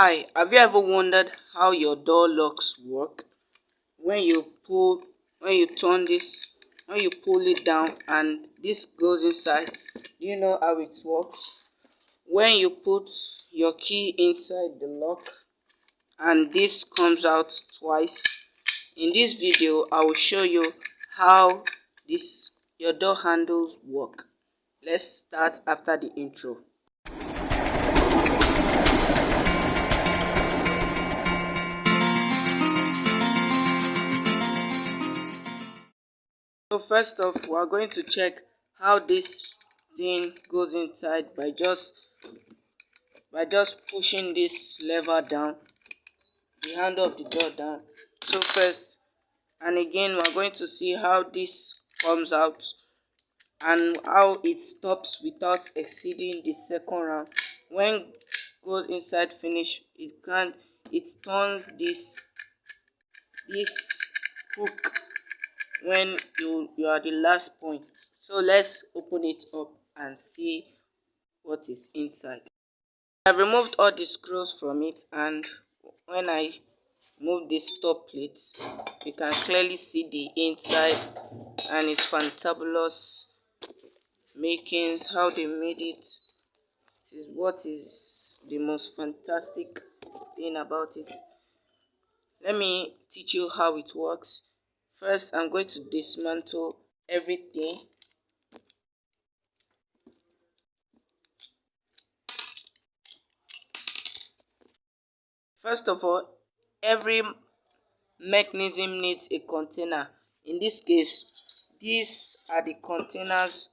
Hi, have you ever wondered how your door locks work? When you turn this, when you pull it down and this goes inside, do you know how it works? When you put your key inside the lock and this comes out twice, in this video I will show you how your door handles work. Let's start after the intro. So first off, we are going to check how this thing goes inside by just pushing this lever down, the handle of the door down. So first and again, we are going to see how this comes out and how it stops without exceeding the second round. When goes inside finish, it turns this hook when you are the last point. So let's open it up and see what is inside. I've removed all the screws from it, and when I move this top plate, you can clearly see the inside and its fantabulous makings. How they made it is what is the most fantastic thing about it. Let me teach you how it works. First, I'm going to dismantle everything. First of all, every mechanism needs a container. In this case, these are the containers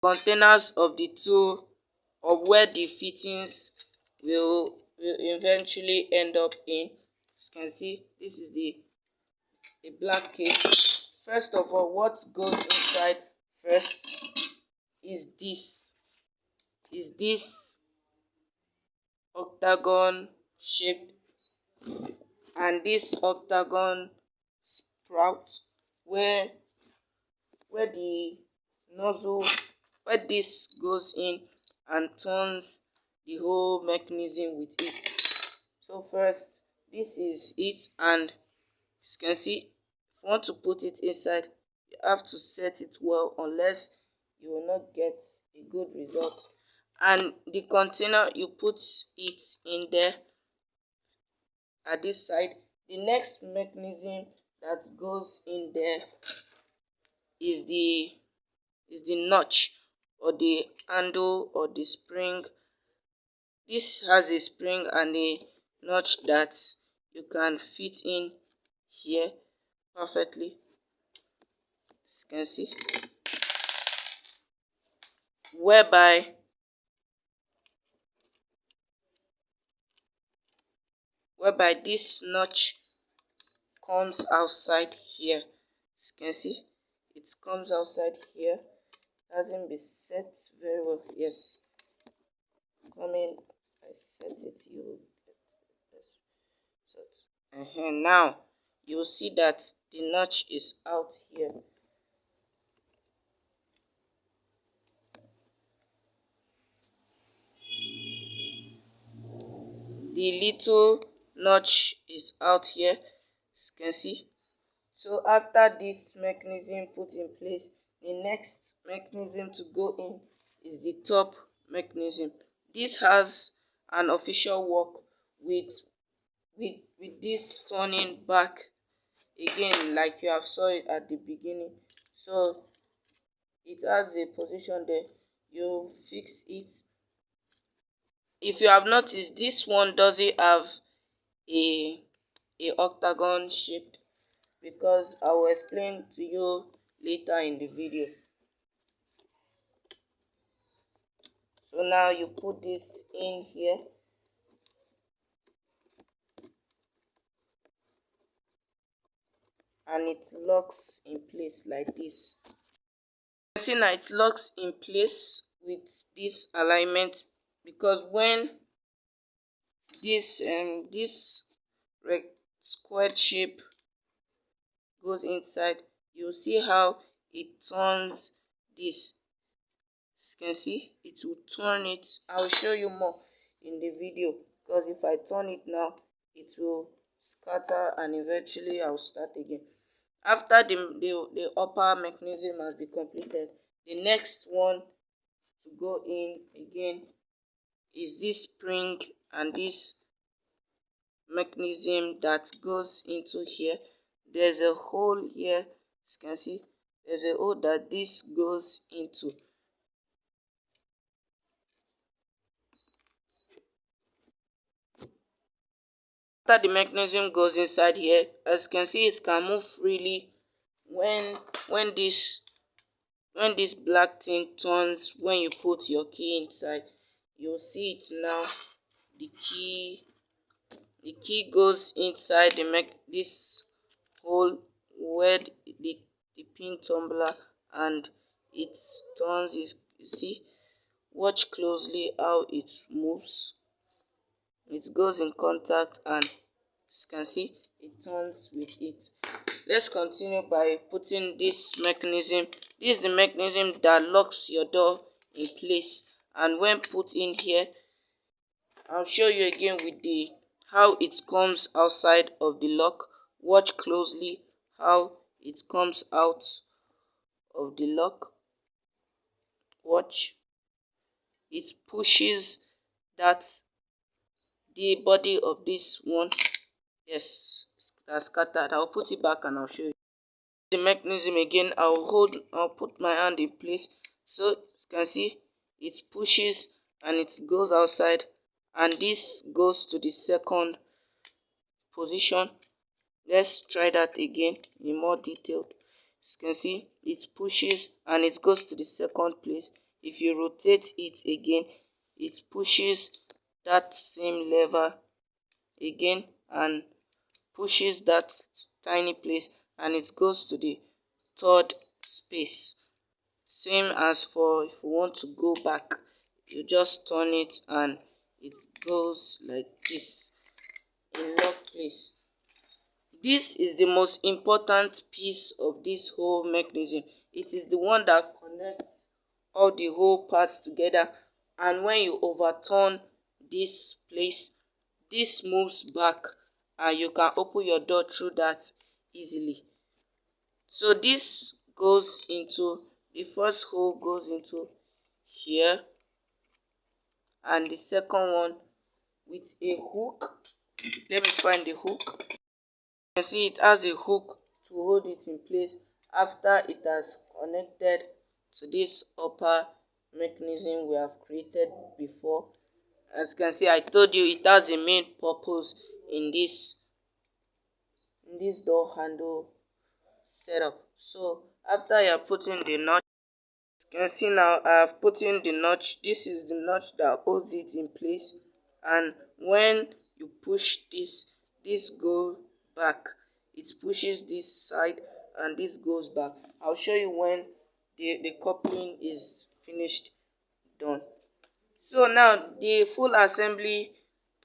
of the two, of where the fittings will eventually end up in. As you can see, this is the black case. First of all, what goes inside first is this octagon shape, and this octagon sprout where the nozzle, where this goes in and turns the whole mechanism with it. So first, this is it, and as you can see, if you want to put it inside, you have to set it well, unless you will not get a good result. And the container, you put it in there at this side. The next mechanism that goes in there is the notch, or the handle, or the spring. This has a spring and a notch that you can fit in here perfectly, as you can see, whereby this notch comes outside here. As you can see, it comes outside here. Hasn't been set very well. Yes, coming, I set it. You will get set. Now you will see that the notch is out here. The little notch is out here, as you can see. So after this mechanism put in place, the next mechanism to go in is the top mechanism. This has an official work with this turning back again, like you have saw it at the beginning. So it has a position there. You fix it. If you have noticed, this one doesn't have a octagon shape, because I will explain to you later in the video. So now you put this in here, and it locks in place like this. See now, it locks in place with this alignment, because when this squared shape goes inside, you see how it turns this. As you can see, it will turn it. I'll show you more in the video, because if I turn it now, it will scatter and eventually I'll start again. After the upper mechanism has been completed, the next one to go in again is this spring and this mechanism that goes into here. There's a hole here, as you can see, there's a hole that this goes into. After the mechanism goes inside here, as you can see, it can move freely when this black thing turns. When you put your key inside, you'll see it now. The key goes inside this hole where the pin tumbler, and it turns. You see, watch closely how it moves. It goes in contact, and as you can see, it turns with it. Let's continue by putting this mechanism. This is the mechanism that locks your door in place, and when put in here, I'll show you again with how it comes outside of the lock. Watch closely how it comes out of the lock. Watch. It pushes that the body of this one. Yes, that's scattered. I'll put it back and I'll show you the mechanism again. I'll put my hand in place, so you can see it pushes and it goes outside, and this goes to the second position. Let's try that again in more detail. As you can see, it pushes and it goes to the second place. If you rotate it again, it pushes that same lever again and pushes that tiny place, and it goes to the third space. Same as for if you want to go back, you just turn it and it goes like this in lock place. This is the most important piece of this whole mechanism. It is the one that connects all the whole parts together, and when you overturn this place, this moves back and you can open your door through that easily. So this goes into the first hole, goes into here, and the second one with a hook. Let me find the hook. You can see it has a hook to hold it in place after it has connected to this upper mechanism we have created before. As you can see, I told you it has a main purpose in this door handle setup. So after you are putting the notch, you can see now I have put in the notch. This is the notch that holds it in place, and when you push this goes back. It pushes this side and this goes back. I'll show you when the coupling is finished, done. So now the full assembly,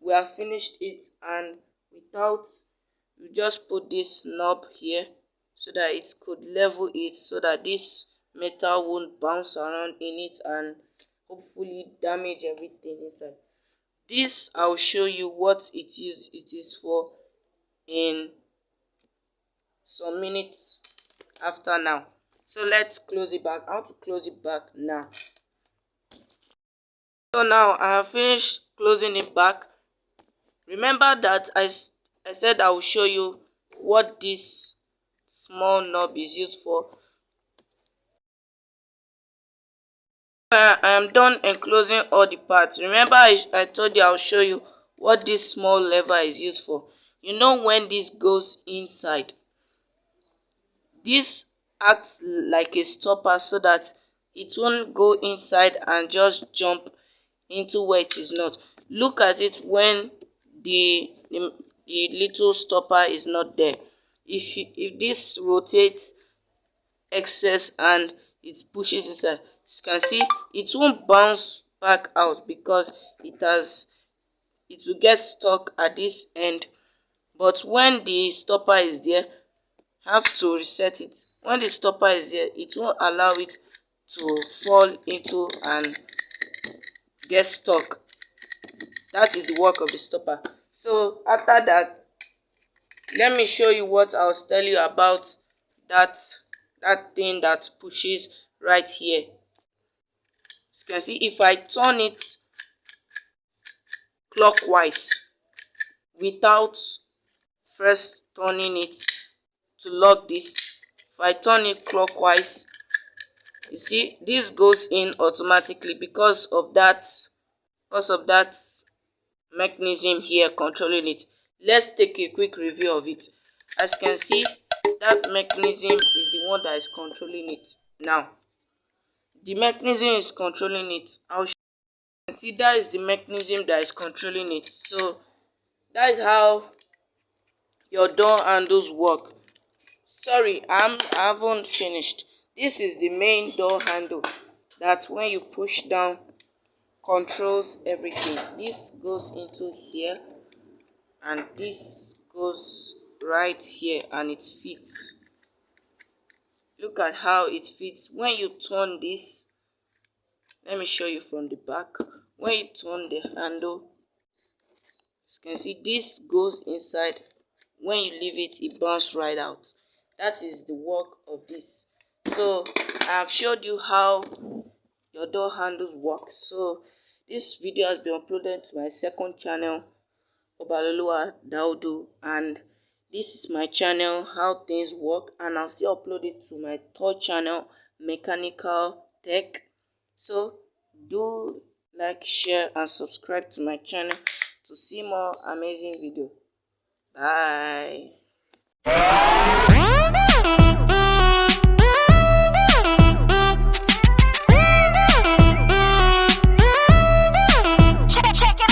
we have finished it, and without, you just put this knob here so that it could level it, so that this metal won't bounce around in it and hopefully damage everything inside. This I'll show you what it is for in some minutes after now. So let's close it back. I want to close it back now. So now I have finished closing it back. Remember that I said I will show you what this small knob is used for. I am done enclosing all the parts. Remember I told you I'll show you what this small lever is used for. You know, when this goes inside, this acts like a stopper so that it won't go inside and just jump into where it is not. Look at it when the little stopper is not there. If this rotates excess and it pushes inside, you can see it won't bounce back out because it will get stuck at this end. But when the stopper is there, have to reset it. When the stopper is there, it won't allow it to fall into and get stuck. That is the work of the stopper. So after that, let me show you what I was telling you about that thing that pushes right here. As you can see, if I turn it clockwise without first turning it to lock this, if I turn it clockwise, you see this goes in automatically because of that mechanism here controlling it. Let's take a quick review of it. As you can see, that mechanism is the one that is controlling it. Now the mechanism is controlling it. I'll show you. See, that is the mechanism that is controlling it. So that is how your door handles work. Sorry, I haven't finished. This is the main door handle that when you push down controls everything. This goes into here and this goes right here and it fits. Look at how it fits. When you turn this, let me show you from the back. When you turn the handle, as you can see, this goes inside. When you leave it, it bounces right out. That is the work of this. So I have showed you how your door handles work. So this video has been uploaded to my second channel, Obaloluwa Daudu, and this is my channel, How Things Work, and I'll still upload it to my third channel, Mechanical Tech. So do like, share and subscribe to my channel to see more amazing videos. Bye.